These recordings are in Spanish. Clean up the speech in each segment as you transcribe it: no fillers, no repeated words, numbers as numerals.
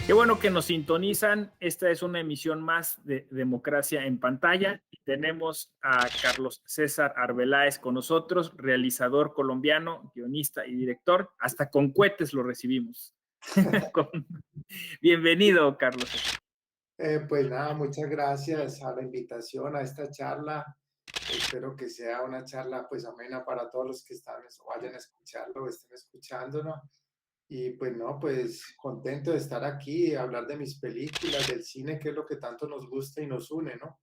Qué bueno que nos sintonizan. Esta es una emisión más de Democracia en Pantalla. Y tenemos a Carlos César Arbeláez con nosotros, realizador colombiano, guionista y director. Hasta con cohetes lo recibimos. Bienvenido, Carlos. Pues nada, muchas gracias a la invitación a esta charla. Espero que sea una charla pues amena para todos los que están o vayan a escucharlo o estén escuchándonos. Y pues no, pues contento de estar aquí, hablar de mis películas, del cine, que es lo que tanto nos gusta y nos une, ¿no?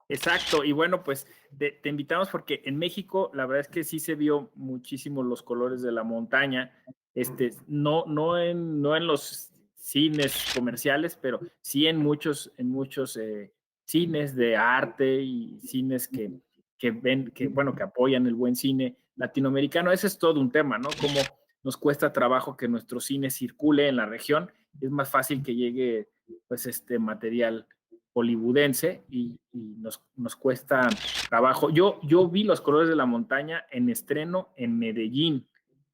Exacto, y bueno, pues te invitamos porque en México la verdad es que sí se vio muchísimo los colores de la montaña, no en los cines comerciales, pero sí en muchos cines de arte y cines que apoyan el buen cine latinoamericano. Ese es todo un tema, ¿no? Cómo nos cuesta trabajo que nuestro cine circule en la región. Es más fácil que llegue, pues, este material hollywoodense y nos cuesta trabajo. Yo vi Los Colores de la Montaña en estreno en Medellín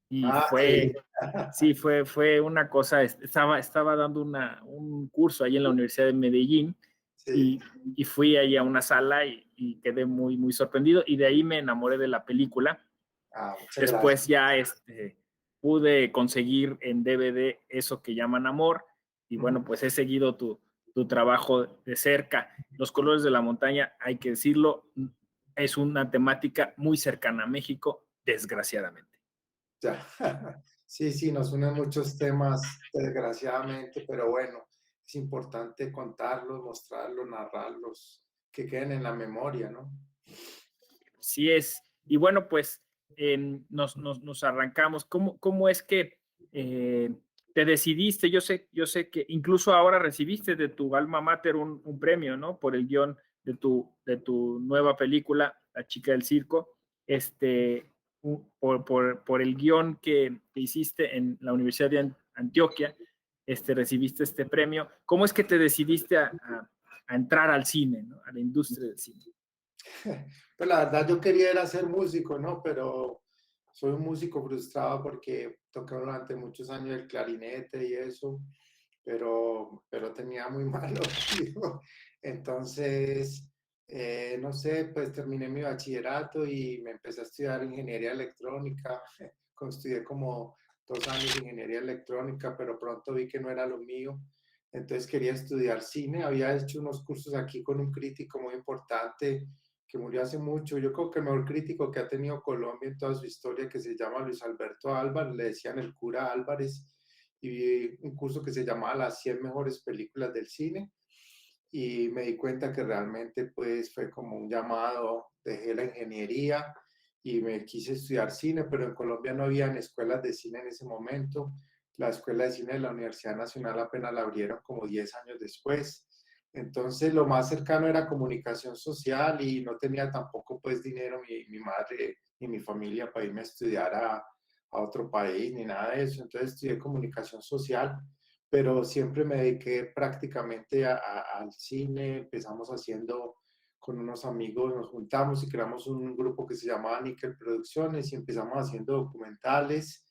y Ah, sí. fue una cosa, estaba dando un curso ahí en la Universidad de Medellín Sí. y fui ahí a una sala y quedé muy sorprendido y de ahí me enamoré de la película. Ah, muchas Después gracias. ya pude conseguir en DVD eso que llaman Amor y bueno, Ujú. pues he seguido tu trabajo de cerca. Los Colores de la Montaña, hay que decirlo, es una temática muy cercana a México, desgraciadamente. Ya. Sí, sí, nos unen muchos temas, desgraciadamente, pero bueno, es importante contarlos, mostrarlos, narrarlos, que queden en la memoria, ¿no? Sí es. Y bueno, pues nos arrancamos. ¿Cómo es que eh, te decidiste? Yo sé que incluso ahora recibiste de tu alma mater un premio, ¿no? Por el guión de tu nueva película, La chica del circo, por el guión que hiciste en la Universidad de Antioquia, recibiste este premio. ¿Cómo es que te decidiste a entrar al cine, ¿no? A la industria del cine? Pues la verdad yo quería era ser músico, ¿no? Pero soy un músico frustrado porque toqué durante muchos años el clarinete y eso, pero tenía muy mal oído. Entonces, no sé, pues terminé mi bachillerato y me empecé a estudiar ingeniería electrónica. Estudié como 2 años de ingeniería electrónica, pero pronto vi que no era lo mío. Entonces quería estudiar cine. Había hecho unos cursos aquí con un crítico muy importante que murió hace mucho. Yo creo que el mejor crítico que ha tenido Colombia en toda su historia, que se llama Luis Alberto Álvarez, le decían el cura Álvarez, y vi un curso que se llamaba Las 100 mejores películas del cine, y me di cuenta que realmente pues fue como un llamado, dejé la ingeniería y me quise estudiar cine, pero en Colombia no habían escuelas de cine en ese momento. La escuela de cine de la Universidad Nacional apenas la abrieron como 10 años después. Entonces lo más cercano era comunicación social y no tenía tampoco pues dinero mi madre ni mi familia para irme a estudiar a otro país ni nada de eso. Entonces estudié comunicación social, pero siempre me dediqué prácticamente al cine. Empezamos haciendo con unos amigos, nos juntamos y creamos un grupo que se llamaba Nickel Producciones y empezamos haciendo documentales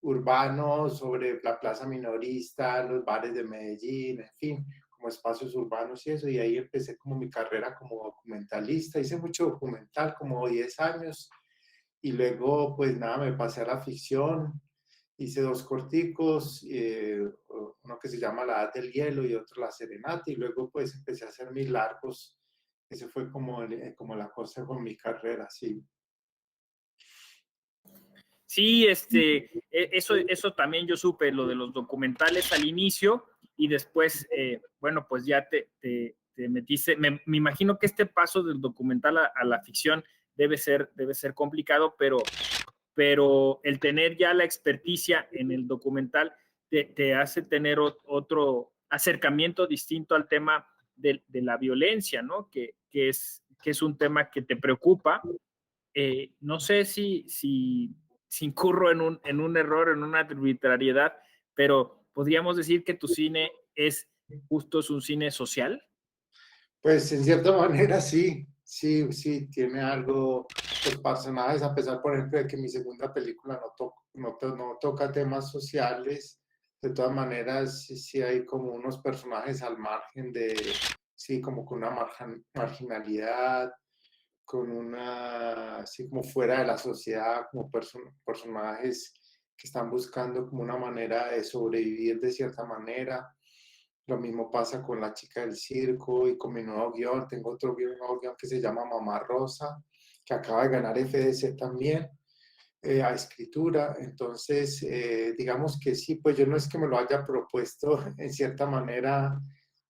urbanos sobre la plaza minorista, los bares de Medellín, en fin, como espacios urbanos y eso, y ahí empecé como mi carrera como documentalista. Hice mucho documental, como 10 años, y luego pues nada, me pasé a la ficción. Hice dos corticos, uno que se llama La Edad del Hielo y otro La Serenata, y luego pues empecé a hacer mis largos. Ese fue como la cosa con mi carrera, sí. Sí, eso también yo supe, lo de los documentales al inicio y después, bueno, pues ya te metiste. Me imagino que este paso del documental a la ficción debe ser complicado, pero el tener ya la experticia en el documental te hace tener otro acercamiento distinto al tema de la violencia, ¿no? Que es un tema que te preocupa. No sé si incurro en un error, en una arbitrariedad, pero podríamos decir que tu cine es un cine social. Pues en cierta manera sí, sí, sí, tiene algo, los personajes, a pesar, por ejemplo, de que mi segunda película no toca temas sociales, de todas maneras, sí, sí hay como unos personajes al margen de, sí, como con una marginalidad, con una, así como fuera de la sociedad, como personajes que están buscando como una manera de sobrevivir de cierta manera. Lo mismo pasa con La chica del circo y con mi nuevo guión. Tengo otro nuevo guión que se llama Mamá Rosa, que acaba de ganar FDC también a escritura. Entonces, digamos que sí, pues yo no es que me lo haya propuesto en cierta manera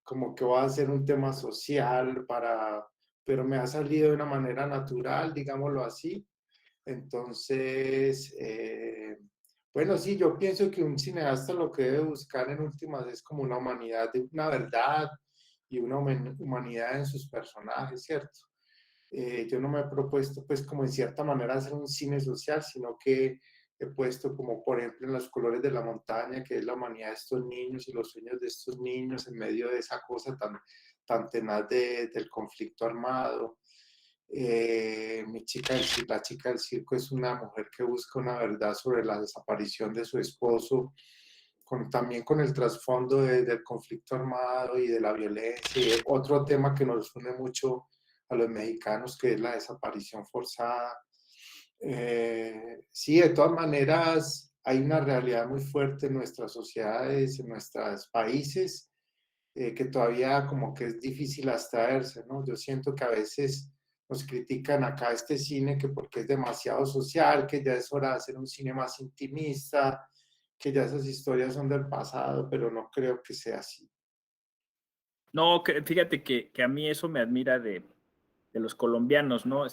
como que va a ser un tema social para, pero me ha salido de una manera natural, digámoslo así. Entonces, bueno, sí, yo pienso que un cineasta lo que debe buscar en últimas es como una humanidad, una verdad y una humanidad en sus personajes, ¿cierto? Yo no me he propuesto, pues, como en cierta manera hacer un cine social, sino que he puesto como, por ejemplo, en Los colores de la montaña, que es la humanidad de estos niños y los sueños de estos niños en medio de esa cosa tan tenaz del conflicto armado. La chica del circo es una mujer que busca una verdad sobre la desaparición de su esposo, también con el trasfondo del conflicto armado y de la violencia. Y otro tema que nos une mucho a los mexicanos, que es la desaparición forzada. Sí, de todas maneras, hay una realidad muy fuerte en nuestras sociedades, en nuestros países, que todavía como que es difícil abstraerse, ¿no? Yo siento que a veces nos critican acá este cine que porque es demasiado social, que ya es hora de hacer un cine más intimista, que ya esas historias son del pasado, pero no creo que sea así. No, fíjate que a mí eso me admira de los colombianos, ¿no?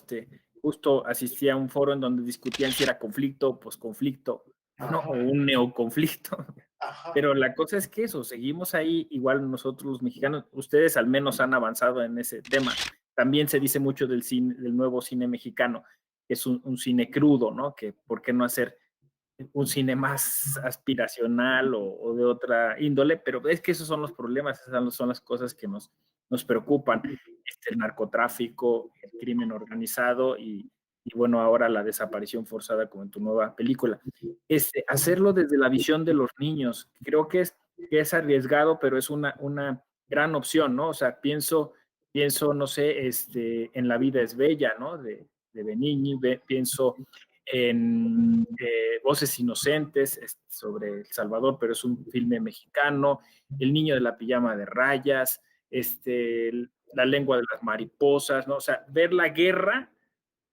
Justo asistí a un foro en donde discutían si era conflicto o posconflicto, ¿no? Ajá, O un neoconflicto. ajá. Pero la cosa es que eso, seguimos ahí, igual nosotros los mexicanos, ustedes al menos han avanzado en ese tema. También se dice mucho del cine, del nuevo cine mexicano, que es un cine crudo, ¿no? Que por qué no hacer un cine más aspiracional o de otra índole, pero es que esos son los problemas, esas son las cosas que nos preocupan, el narcotráfico, el crimen organizado y bueno, ahora la desaparición forzada como en tu nueva película. Hacerlo desde la visión de los niños, creo que es arriesgado, pero es una gran opción, ¿no? O sea, pienso no sé, en La vida es bella, ¿no? De Benigni, pienso en Voces Inocentes sobre El Salvador, pero es un filme mexicano, El niño de la pijama de rayas, La lengua de las mariposas, ¿no? O sea, ver la guerra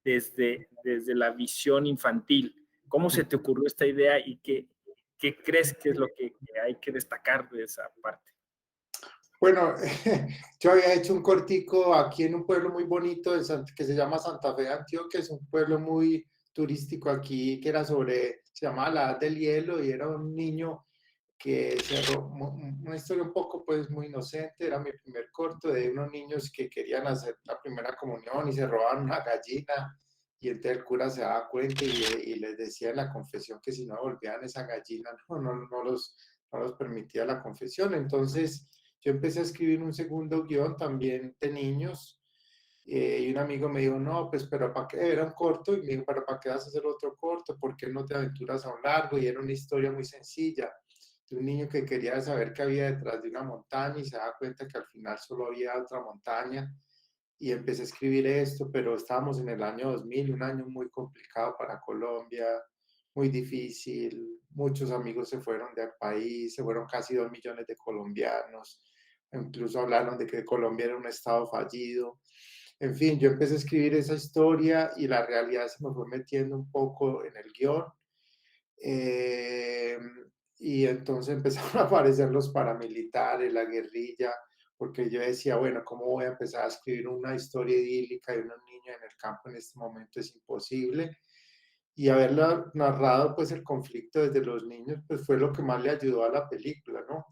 desde la visión infantil. ¿Cómo se te ocurrió esta idea y qué crees que es lo que hay que destacar de esa parte? Bueno, yo había hecho un cortico aquí en un pueblo muy bonito que se llama Santa Fe de Antioquia, es un pueblo muy turístico aquí, que era se llamaba La Edad del Hielo y era un niño que una historia un poco pues muy inocente, era mi primer corto de unos niños que querían hacer la primera comunión y se robaban una gallina y entonces el cura se daba cuenta y les decía en la confesión que si no devolvían esa gallina no los permitía la confesión. Entonces yo empecé a escribir un segundo guión también de niños y un amigo me dijo, no, pues, pero ¿para qué? Era un corto, y me dijo, pero ¿para qué vas a hacer otro corto? ¿Por qué no te aventuras a un largo? Y era una historia muy sencilla, de un niño que quería saber qué había detrás de una montaña y se da cuenta que al final solo había otra montaña. Y empecé a escribir esto, pero estábamos en el año 2000, un año muy complicado para Colombia, muy difícil. Muchos amigos se fueron del país, se fueron casi 2 millones de colombianos. Incluso hablaron de que Colombia era un estado fallido. En fin, yo empecé a escribir esa historia y la realidad se me fue metiendo un poco en el guión. Eh, y entonces empezaron a aparecer los paramilitares, la guerrilla, porque yo decía, bueno, ¿cómo voy a empezar a escribir una historia idílica de unos niños en el campo en este momento? Es imposible. Y haberlo narrado, pues el conflicto desde los niños, pues fue lo que más le ayudó a la película, ¿no?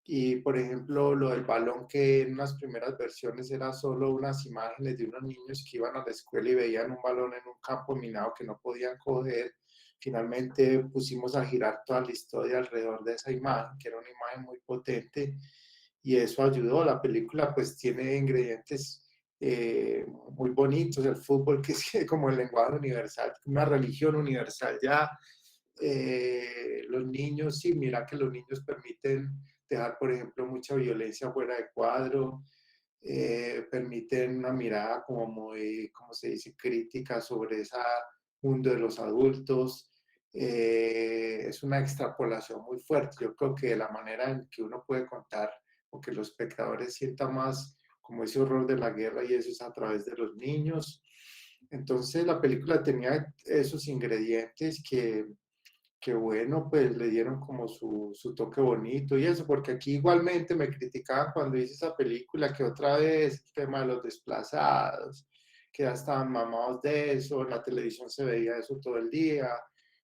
Y, por ejemplo, lo del balón, que en unas primeras versiones era solo unas imágenes de unos niños que iban a la escuela y veían un balón en un campo minado que no podían coger. Finalmente pusimos a girar toda la historia alrededor de esa imagen, que era una imagen muy potente, y eso ayudó. La película pues tiene ingredientes muy bonitos, el fútbol que es como el lenguaje universal, una religión universal ya, los niños, sí, mira que los niños permiten dejar, por ejemplo, mucha violencia fuera de cuadro, permiten una mirada como muy, ¿cómo se dice?, crítica sobre ese mundo de los adultos. Es una extrapolación muy fuerte. Yo creo que la manera en que uno puede contar o que los espectadores sientan más como ese horror de la guerra y eso es a través de los niños. Entonces la película tenía esos ingredientes que bueno, pues le dieron como su toque bonito y eso, porque aquí igualmente me criticaban cuando hice esa película que otra vez el tema de los desplazados, que ya estaban mamados de eso, en la televisión se veía eso todo el día.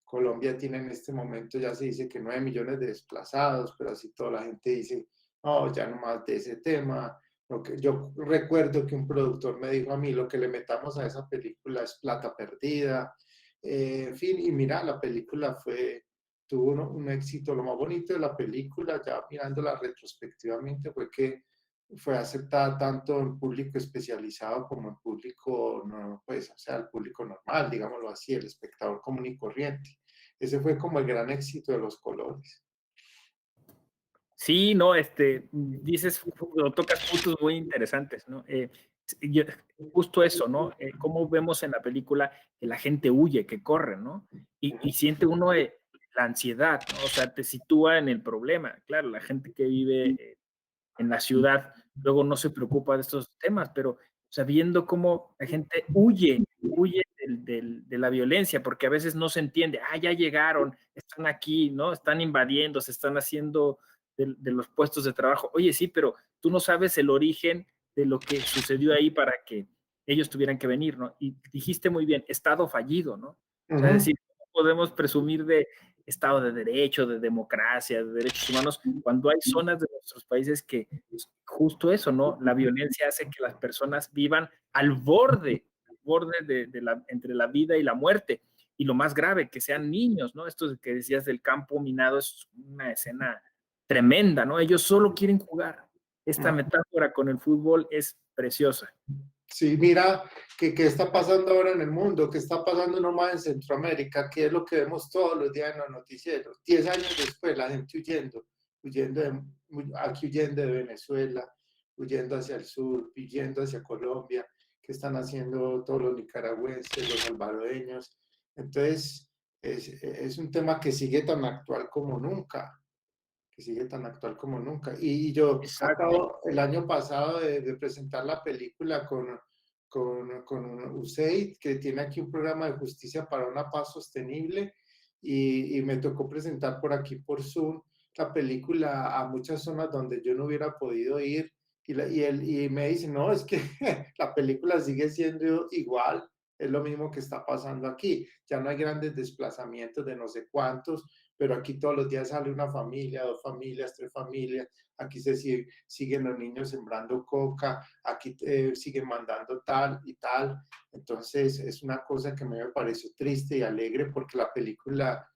Colombia tiene en este momento, ya se dice que 9 millones de desplazados, pero así toda la gente dice, no, ya no más de ese tema. Lo que, yo recuerdo que un productor me dijo a mí, lo que le metamos a esa película es plata perdida. En fin, y mira, la película tuvo un éxito. Lo más bonito de la película, ya mirándola retrospectivamente, fue que fue aceptada tanto en público especializado como en público, no, pues, o sea, el público normal, digámoslo así, el espectador común y corriente. Ese fue como el gran éxito de Los Colores. Sí, no, dices, o tocas puntos muy interesantes, ¿no? Yo- justo eso, ¿no? Cómo vemos en la película que la gente huye, que corre, ¿no? Y siente uno la ansiedad, ¿no? O sea, te sitúa en el problema. Claro, la gente que vive en la ciudad luego no se preocupa de estos temas, pero sabiendo cómo la gente huye de la violencia, porque a veces no se entiende, ya llegaron, están aquí, ¿no? Están invadiendo, se están haciendo de los puestos de trabajo. Oye, sí, pero tú no sabes el origen de lo que sucedió ahí para que ellos tuvieran que venir, ¿no? Y dijiste muy bien, Estado fallido, ¿no? O sea, es Ujú. decir, no podemos presumir de Estado de Derecho, de democracia, de derechos humanos, cuando hay zonas de nuestros países que justo eso, ¿no? La violencia hace que las personas vivan al borde entre la vida y la muerte. Y lo más grave, que sean niños, ¿no? Esto que decías del campo minado es una escena tremenda, ¿no? Ellos solo quieren jugar. Esta metáfora con el fútbol es preciosa. Sí, mira, ¿qué está pasando ahora en el mundo? ¿Qué está pasando nomás en Centroamérica? ¿Qué es lo que vemos todos los días en los noticieros? 10 años después, la gente aquí huyendo de Venezuela, huyendo hacia el sur, huyendo hacia Colombia, ¿qué están haciendo todos los nicaragüenses, los salvadoreños? Entonces, es un tema que sigue tan actual como nunca, que sigue tan actual como nunca. Y yo Exacto. acabo el año pasado de presentar la película con USAID, que tiene aquí un programa de justicia para una paz sostenible, y me tocó presentar por aquí por Zoom la película a muchas zonas donde yo no hubiera podido ir. Y me dice, no, es que la película sigue siendo igual, es lo mismo que está pasando aquí. Ya no hay grandes desplazamientos de no sé cuántos, pero aquí todos los días sale una familia, 2 familias, 3 familias, aquí siguen los niños sembrando coca, aquí siguen mandando tal y tal. Entonces es una cosa que me pareció triste y alegre porque la película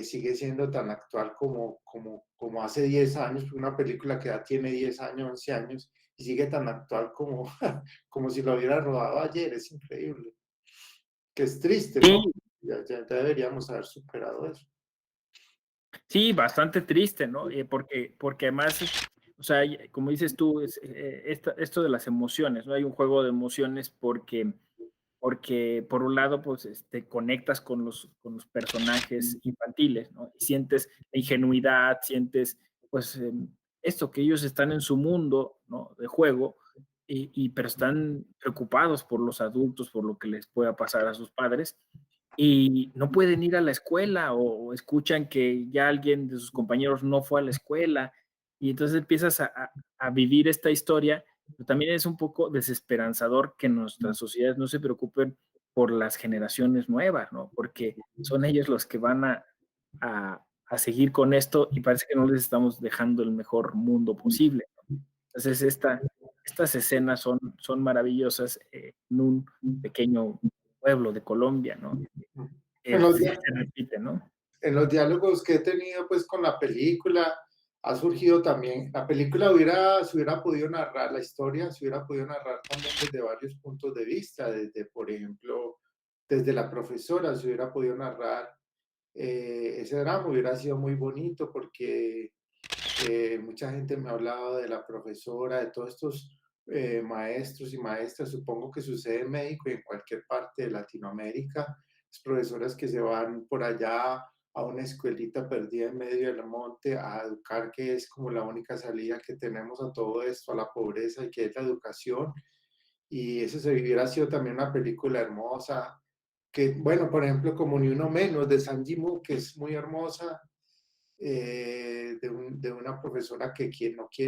sigue siendo tan actual como hace 10 años, una película que ya tiene 10 años, 11 años, y sigue tan actual como si lo hubiera rodado ayer, es increíble. Que es triste, Sí, ¿no? Ya deberíamos haber superado eso. sí, bastante triste, ¿no? Porque además, o sea, como dices tú, esto de las emociones, ¿no? Hay un juego de emociones porque por un lado, pues, conectas con los personajes infantiles, ¿no? Y sientes la ingenuidad, sientes, pues, esto, que ellos están en su mundo, ¿no? De juego, pero están preocupados por los adultos, por lo que les pueda pasar a sus padres, y no pueden ir a la escuela o escuchan que ya alguien de sus compañeros no fue a la escuela, y entonces empiezas a vivir esta historia, pero también es un poco desesperanzador que nuestras sociedades no se preocupen por las generaciones nuevas, ¿no? Porque son ellos los que van a seguir con esto y parece que no les estamos dejando el mejor mundo posible, ¿no? Entonces, estas escenas son maravillosas en un pequeño pueblo de Colombia, ¿no? En los, Sí se repite, ¿no? en los diálogos que he tenido pues con la película, ha surgido también, la película se hubiera podido narrar, la historia se hubiera podido narrar también desde varios puntos de vista, desde, por ejemplo, desde la profesora se hubiera podido narrar ese drama hubiera sido muy bonito porque mucha gente me ha hablado de la profesora, de todos estos maestros y maestras, supongo que sucede en México y en cualquier parte de Latinoamérica, las profesoras que se van por allá a una escuelita perdida en medio del monte a educar, que es como la única salida que tenemos a todo esto, a la pobreza y que es la educación. Y eso se hubiera sido también una película hermosa, que bueno, por ejemplo, como Ni Uno Menos de San Jimu, que es muy hermosa, de una profesora que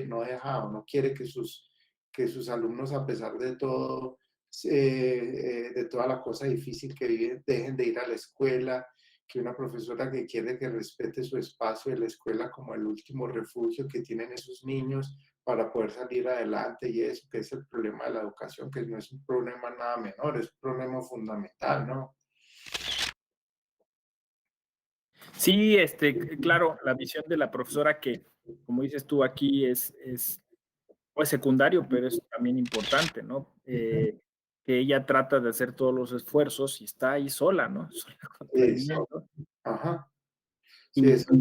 no deja o no quiere que sus alumnos, a pesar de todo, de toda la cosa difícil que viven, dejen de ir a la escuela, que una profesora que quiere que respete su espacio de la escuela como el último refugio que tienen esos niños para poder salir adelante y eso, que es el problema de la educación, que no es un problema nada menor, es un problema fundamental, ¿no? Sí, claro, la visión de la profesora que, como dices tú, aquí pues secundario, pero es también importante, ¿no? Que ella trata de hacer todos los esfuerzos y está ahí sola, ¿no? Sola contra el Eso, mundo. ajá. Sí, Y, esos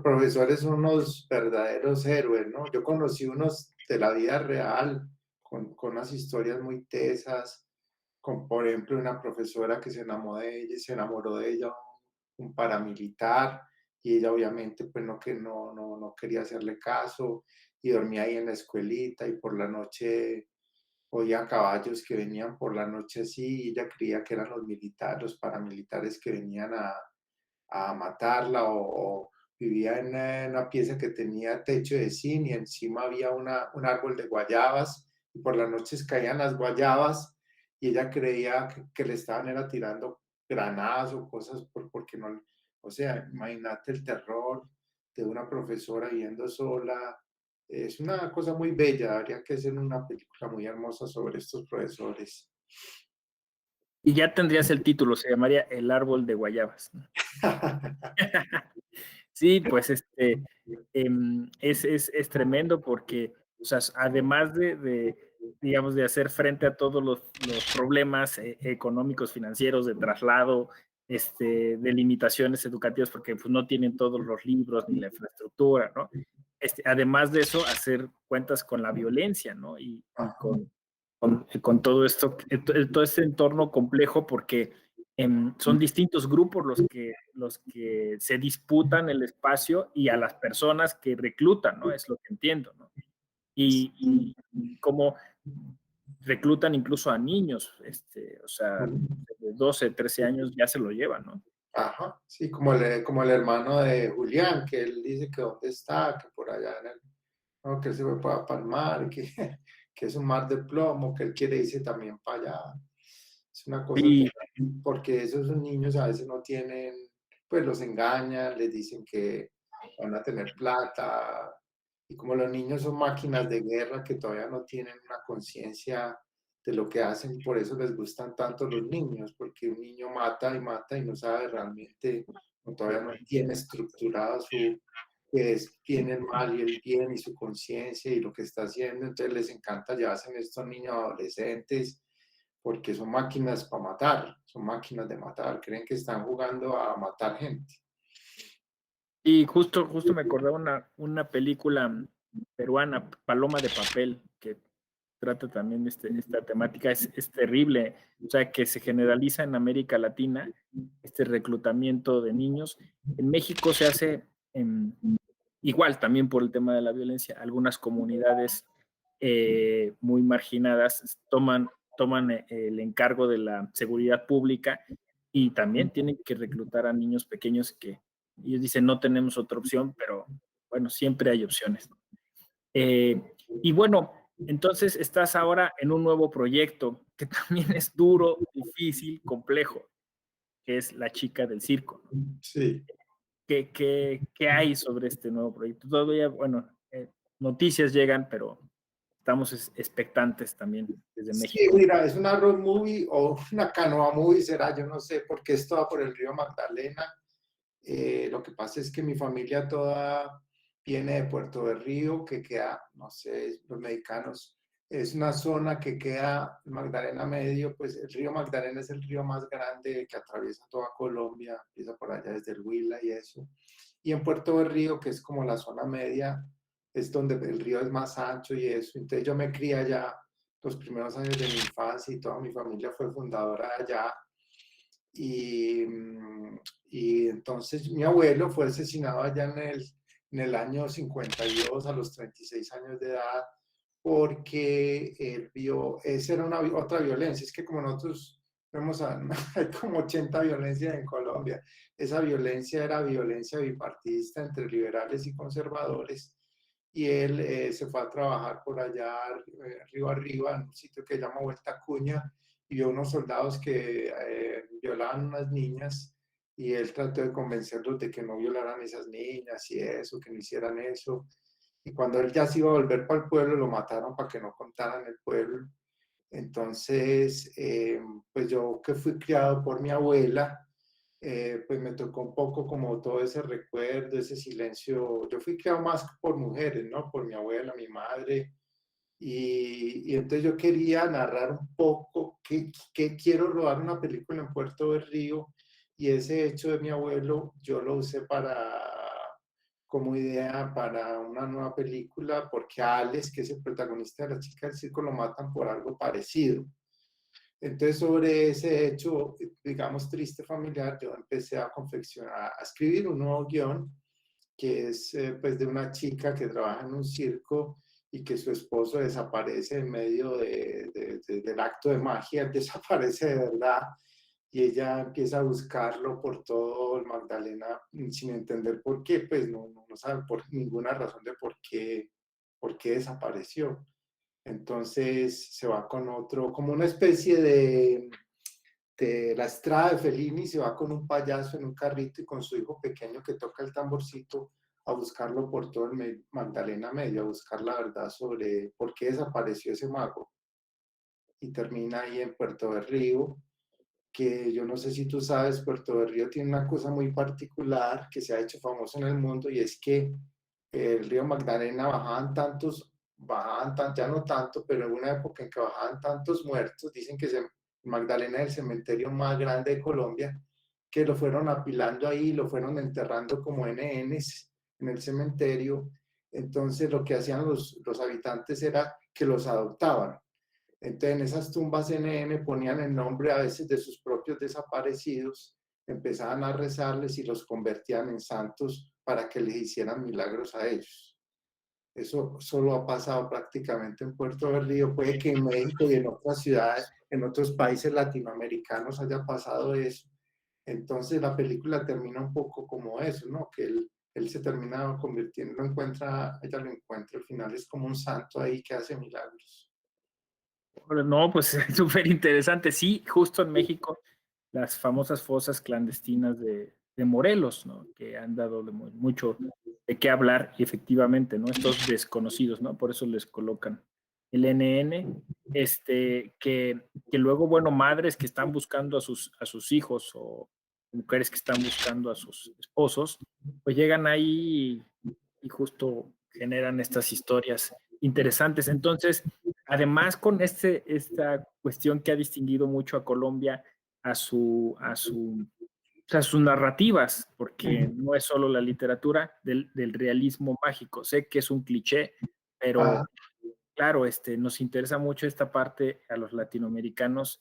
profesores son unos verdaderos héroes, ¿no? Yo conocí unos de la vida real, con unas historias muy tesas, con, por ejemplo, una profesora que se enamoró de ella, un paramilitar, y ella obviamente pues no, que no quería hacerle caso, y dormía ahí en la escuelita, y por la noche oía caballos que venían por la noche así, y ella creía que eran los militares, los paramilitares que venían a matarla o vivía en una pieza que tenía techo de zinc y encima había un árbol de guayabas y por las noches caían las guayabas y ella creía que le estaban era tirando granadas o cosas porque no, o sea, imagínate el terror de una profesora viviendo sola. Es una cosa muy bella, habría que hacer una película muy hermosa sobre estos profesores. y ya tendrías el título, se llamaría El árbol de guayabas, ¿no? Sí, pues es tremendo porque, o sea, además digamos, de hacer frente a todos los problemas económicos, financieros, de traslado, de limitaciones educativas, porque pues, no tienen todos los libros ni la infraestructura, ¿no? Además de eso, hacer cuentas con la violencia, ¿no? Y con todo esto, todo este entorno complejo, porque son distintos grupos los que se disputan el espacio y a las personas que reclutan, ¿no? Es lo que entiendo, ¿no? Y cómo reclutan incluso a niños, o sea, de 12, 13 años ya se lo llevan, ¿no? Ajá, sí, como el hermano de Julián, que él dice que dónde está, que por allá no, que él se fue para Palmar, que, que es un mar de plomo, que él quiere irse también para allá. Es una cosa Y, porque esos niños a veces no tienen, pues los engañan, les dicen que van a tener plata, y como los niños son máquinas de guerra que todavía no tienen una conciencia de lo que hacen, por eso les gustan tanto los niños, porque un niño mata y mata y no sabe realmente, o todavía no tiene estructurada su, que es, tiene el mal y el bien y su conciencia y lo que está haciendo, entonces les encanta llevarse a estos niños adolescentes porque son máquinas para matar, son máquinas de matar, creen que están jugando a matar gente. y justo me acordaba una película peruana, Paloma de Papel, que trata también esta temática, es terrible, o sea, que se generaliza en América Latina este reclutamiento de niños. En México se hace igual también por el tema de la violencia, algunas comunidades muy marginadas toman el encargo de la seguridad pública y también tienen que reclutar a niños pequeños que ellos dicen no tenemos otra opción, pero bueno, siempre hay opciones. Y bueno, entonces estás ahora en un nuevo proyecto que también es duro, difícil, complejo, que es La chica del circo, ¿no? Sí. ¿Qué hay sobre este nuevo proyecto? Todavía, bueno, noticias llegan, pero estamos expectantes también desde Sí, México. mira, es una road movie o una canoa movie, será, yo no sé, porque es toda por el río Magdalena. Lo que pasa es que mi familia toda viene de Puerto del Río, que queda, no sé, los mexicanos es una zona que queda en Magdalena Medio, pues el río Magdalena es el río más grande que atraviesa toda Colombia, empieza por allá desde el Huila y eso. Y en Puerto Berrío, que es como la zona media, es donde el río es más ancho y eso. Entonces yo me crié allá los primeros años de mi infancia y toda mi familia fue fundadora allá. Y, y entonces mi abuelo fue asesinado allá en el año 52 a los 36 años de edad porque él vio, esa era otra violencia, es que como nosotros vemos, hay como 80 violencias en Colombia, esa violencia era violencia bipartidista entre liberales y conservadores, y él se fue a trabajar por allá, río arriba, en un sitio que se llama Vuelta Cuña, y vio unos soldados que violaban unas niñas, y él trató de convencerlos de que no violaran esas niñas y eso, que no hicieran eso. Y cuando él ya se iba a volver para el pueblo, lo mataron para que no contaran el pueblo. Entonces, pues yo que fui criado por mi abuela, pues me tocó un poco como todo ese recuerdo, ese silencio. Yo fui criado más por mujeres, ¿no? Por mi abuela, mi madre. Y entonces yo quería narrar un poco que quiero rodar una película en Puerto de Río y ese hecho de mi abuelo yo lo usé como idea para una nueva película porque a Alex, que es el protagonista de La chica del circo, lo matan por algo parecido. Entonces, sobre ese hecho, digamos, triste familiar, yo empecé a confeccionar, a escribir un nuevo guión que es pues de una chica que trabaja en un circo y que su esposo desaparece en medio del acto de magia, él desaparece de verdad y ella empieza a buscarlo por todo el Magdalena sin entender por qué, pues no sabe por ninguna razón de por qué desapareció. Entonces se va con otro, como una especie de la estrada de Fellini, se va con un payaso en un carrito y con su hijo pequeño que toca el tamborcito a buscarlo por todo el Magdalena Medio, a buscar la verdad sobre por qué desapareció ese mago. Y termina ahí en Puerto Berrío, que yo no sé si tú sabes, Puerto Berrío tiene una cosa muy particular que se ha hecho famoso en el mundo y es que el río Magdalena ya no tanto, pero en una época en que bajaban tantos muertos, dicen que Magdalena es el cementerio más grande de Colombia, que lo fueron apilando ahí, lo fueron enterrando como NNs en el cementerio. Entonces lo que hacían los habitantes era que los adoptaban. Entonces, en esas tumbas NN ponían el nombre a veces de sus propios desaparecidos, empezaban a rezarles y los convertían en santos para que les hicieran milagros a ellos. Eso solo ha pasado prácticamente en Puerto Berrío. Puede que en México y en otras ciudades, en otros países latinoamericanos haya pasado eso. Entonces la película termina un poco como eso, ¿no? Que él se termina convirtiendo, ella lo encuentra, al final es como un santo ahí que hace milagros. No, pues es súper interesante. Sí, justo en México, las famosas fosas clandestinas de Morelos, ¿no? Que han dado mucho de qué hablar y efectivamente, ¿no? Estos desconocidos, ¿no? Por eso les colocan el NN, que luego, bueno, madres que están buscando a sus hijos o mujeres que están buscando a sus esposos, pues llegan ahí y justo generan estas historias interesantes. Entonces, además con esta cuestión que ha distinguido mucho a Colombia o sea, sus narrativas, porque no es solo la literatura del realismo mágico. Sé que es un cliché, Ah, pero claro, nos interesa mucho esta parte a los latinoamericanos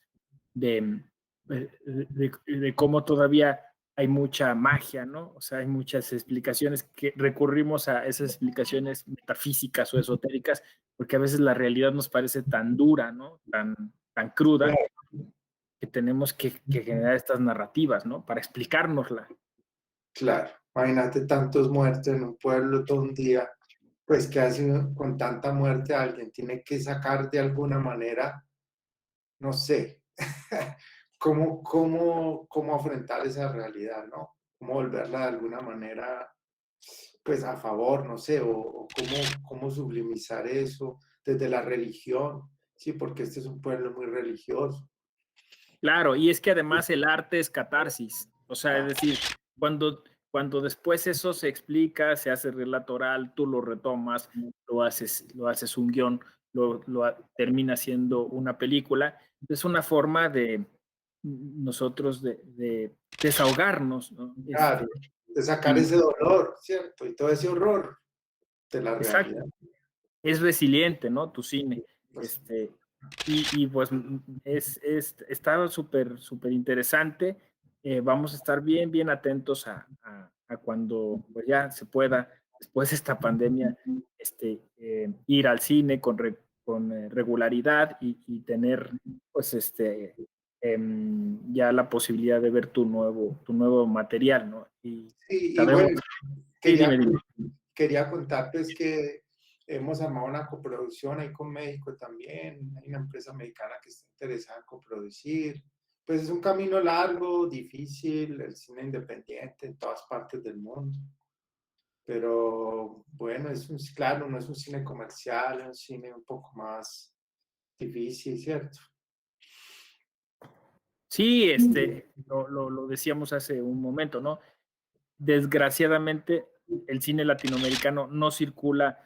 de, de cómo todavía hay mucha magia, ¿no? O sea, hay muchas explicaciones que recurrimos a esas explicaciones metafísicas o esotéricas, porque a veces la realidad nos parece tan dura, ¿no? Tan cruda, claro, que tenemos que generar estas narrativas, ¿no? Para explicárnosla. claro. Imagínate tantos muertos en un pueblo todo un día, pues que hace con tanta muerte alguien tiene que sacar de alguna manera, no sé, cómo afrontar esa realidad, ¿no? Cómo volverla de alguna manera, pues a favor, no sé, o cómo sublimizar eso desde la religión, sí, porque este es un pueblo muy religioso. Claro, y es que además el arte es catarsis, o sea, es decir, cuando, cuando después eso se explica, se hace relato oral, tú lo retomas, lo haces un guión, termina siendo una película. Es una forma de nosotros de desahogarnos, ¿no? Claro, de sacar Y ese dolor, ¿cierto? Y todo ese horror de la exacto, realidad. es resiliente, ¿no? Tu cine. Pues, Este, y pues está súper, súper interesante. Vamos a estar bien, bien atentos a cuando pues ya se pueda, después de esta pandemia, ir al cine con regularidad y tener pues ya la posibilidad de ver tu nuevo material, ¿no? Y sí, y sabemos, bueno, sí, quería, dime, dime. quería contarles que hemos armado una coproducción ahí con México también. Hay una empresa mexicana que está interesada en coproducir. Pues es un camino largo, difícil, el cine independiente en todas partes del mundo. Pero bueno, claro, no es un cine comercial, es un cine un poco más difícil, ¿cierto? Sí, lo decíamos hace un momento, ¿no? Desgraciadamente, el cine latinoamericano no circula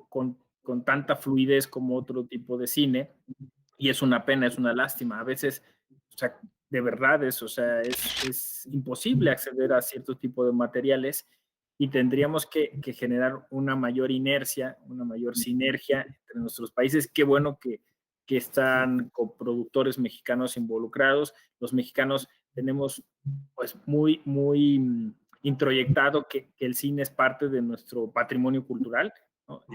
con tanta fluidez como otro tipo de cine, y es una pena, es una lástima. A veces, o sea, de verdad o sea, es imposible acceder a cierto tipo de materiales y tendríamos que generar una mayor inercia, una mayor sinergia entre nuestros países. Qué bueno que están coproductores mexicanos involucrados. Los mexicanos tenemos pues muy introyectado que el cine es parte de nuestro patrimonio cultural, ¿no?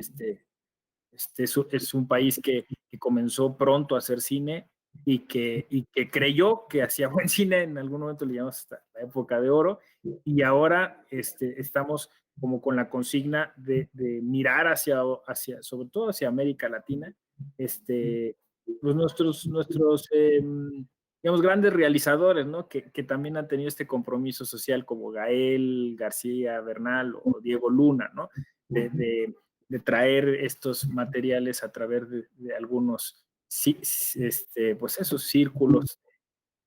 Es un país que comenzó pronto a hacer cine y que creyó que hacía buen cine, en algún momento le llamamos hasta la época de oro, y ahora estamos como con la consigna de mirar sobre todo hacia América Latina, pues nuestros digamos, grandes realizadores, ¿no? Que también han tenido este compromiso social como Gael García Bernal o Diego Luna, ¿no? De traer estos materiales a través de algunos, sí, pues esos círculos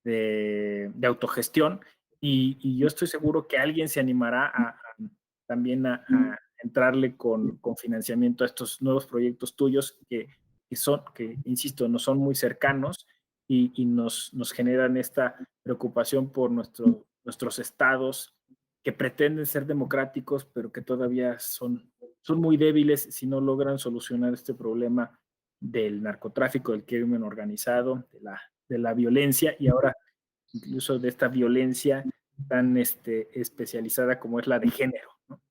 de autogestión y yo estoy seguro que alguien se animará también a entrarle con financiamiento a estos nuevos proyectos tuyos que, insisto, no son muy cercanos y nos generan esta preocupación por nuestros estados que pretenden ser democráticos, pero que todavía son muy débiles si no logran solucionar este problema del narcotráfico, del crimen organizado, de la violencia y ahora incluso de esta violencia tan especializada como es la de género, ¿no?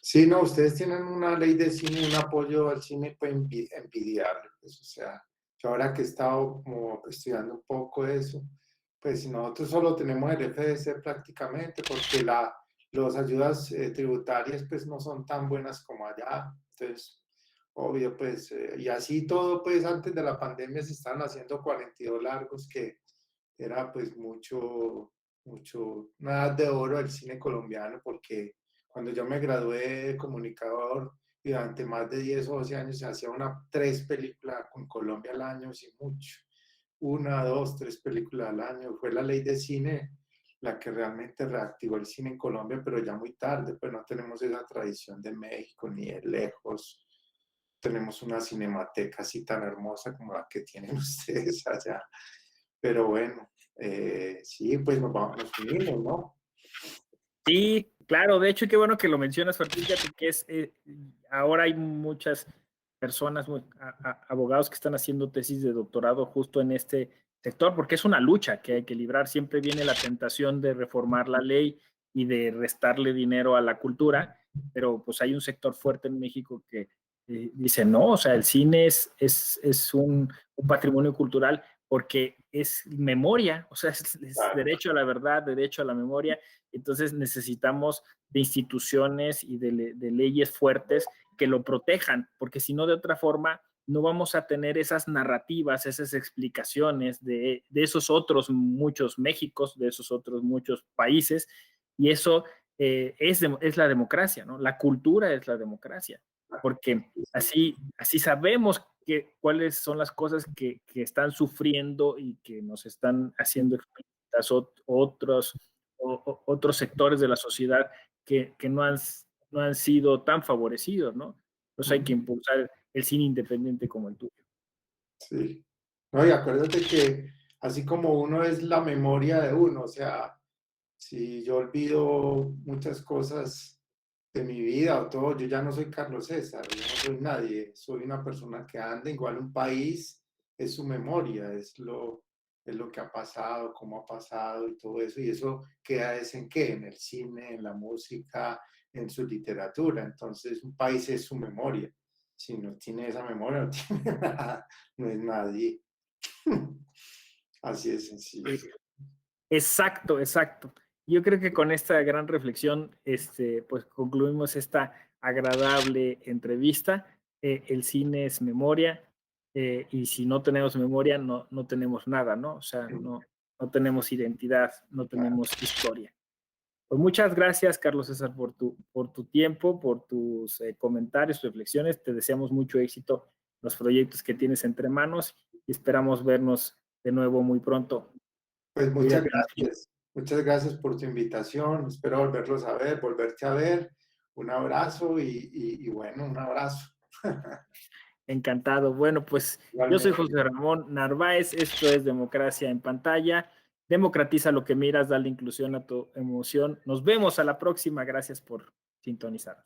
Sí, no, ustedes tienen una ley de cine, un apoyo al cine pues, envidiable, pues, o sea, yo ahora que he estado como estudiando un poco eso, pues nosotros solo tenemos el FDC prácticamente porque las ayudas tributarias pues no son tan buenas como allá, entonces, obvio, pues, y así todo, pues antes de la pandemia se estaban haciendo 42 largos, que era pues una edad de oro del cine colombiano, porque cuando yo me gradué de comunicador y durante más de 10 o 12 años se hacía 3 películas con Colombia al año, sin mucho. 1, 2, 3 películas al año. Fue la ley de cine la que realmente reactivó el cine en Colombia, pero ya muy tarde, pues no tenemos esa tradición de México ni de lejos. Tenemos una cinemateca así tan hermosa como la que tienen ustedes allá. Pero bueno, sí, pues nos unimos, ¿no? Sí, claro, de hecho, qué bueno que lo mencionas, porque fíjate que ahora hay muchas personas, abogados que están haciendo tesis de doctorado justo en este sector, porque es una lucha que hay que librar. Siempre viene la tentación de reformar la ley y de restarle dinero a la cultura, pero pues hay un sector fuerte en México que dice, no, o sea, el cine es un patrimonio cultural porque es memoria, o sea, es Claro. derecho a la verdad, derecho a la memoria. Entonces necesitamos de instituciones y de leyes fuertes que lo protejan, porque si no, de otra forma, no vamos a tener esas narrativas, esas explicaciones de esos otros muchos Méxicos, de esos otros muchos países, y eso es la democracia, ¿no? La cultura es la democracia, porque así sabemos cuáles son las cosas que están sufriendo y que nos están haciendo explícitas otros sectores de la sociedad que no han sido tan favorecidos, ¿no? Entonces hay que impulsar el cine independiente como el tuyo. Sí. No, y acuérdate que así como uno es la memoria de uno, o sea, si yo olvido muchas cosas de mi vida o todo, yo ya no soy Carlos César, yo no soy nadie, soy una persona que anda, igual un país es su memoria, es lo que ha pasado, cómo ha pasado y todo eso, y eso queda es en qué, en el cine, en la música, en su literatura, entonces un país es su memoria, si no tiene esa memoria, no tiene nada, no es nadie. Así de sencillo. Exacto, exacto. Yo creo que con esta gran reflexión, pues concluimos esta agradable entrevista. El cine es memoria, y si no tenemos memoria, no tenemos nada, ¿no? O sea, no tenemos identidad, no tenemos historia. Pues muchas gracias, Carlos César, por tu tiempo, por tus comentarios, reflexiones. Te deseamos mucho éxito en los proyectos que tienes entre manos y esperamos vernos de nuevo muy pronto. Pues Cuídate mucho. muchas gracias por tu invitación, espero volverlos a ver, volverte a ver. Un abrazo y bueno, un abrazo. Encantado. Bueno, pues yo soy Igualmente. José Ramón Narváez, esto es Democracia en Pantalla. Democratiza lo que miras, dale inclusión a tu emoción. Nos vemos a la próxima. Gracias por sintonizar.